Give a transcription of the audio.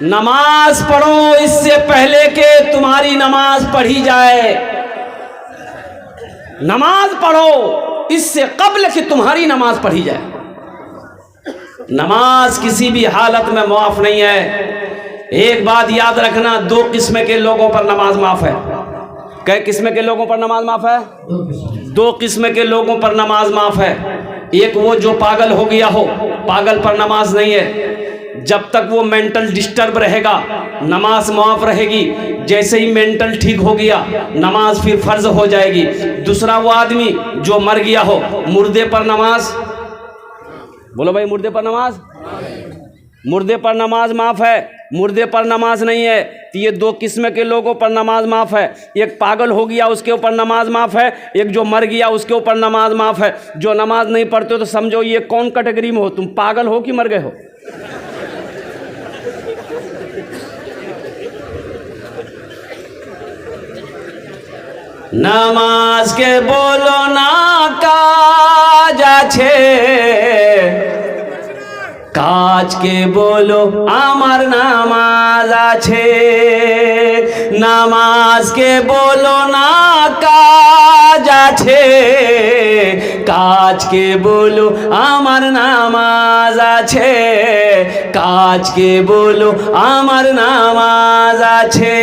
नमाज पढ़ो इससे पहले कि तुम्हारी नमाज पढ़ी जाए। नमाज पढ़ो इससे कब्ल कि तुम्हारी नमाज पढ़ी जाए। नमाज किसी भी हालत में माफ नहीं है। एक बात याद रखना, दो किस्म के लोगों पर नमाज माफ है। कै किस्म के लोगों पर नमाज माफ है? दो किस्म के लोगों पर नमाज माफ है। एक वो जो पागल हो गया हो, पागल पर नमाज नहीं है। जब तक वो मेंटल डिस्टर्ब रहेगा नमाज माफ रहेगी। जैसे ही मेंटल ठीक हो गया नमाज फिर फर्ज हो जाएगी। दूसरा वो आदमी जो मर गया हो, मुर्दे पर नमाज, बोलो भाई, मुर्दे पर नमाज, मुर्दे पर नमाज माफ है, मुर्दे पर नमाज नहीं है। तो ये दो किस्म के लोगों पर नमाज माफ है। एक पागल हो गया उसके ऊपर नमाज माफ है, एक जो मर गया उसके ऊपर नमाज माफ है। जो नमाज नहीं पढ़ते हो तो समझो ये कौन कैटेगरी में हो, तुम पागल हो कि मर गए हो? नामाज के बोलो ना काज আছে, কাজ কে বলো আমার নামাজ আছে। নামাজকে বলো না কাজ আছে, কাজকে বলো আমার নামাজ আছে। কাজকে বলো আমার নামাজ আছে।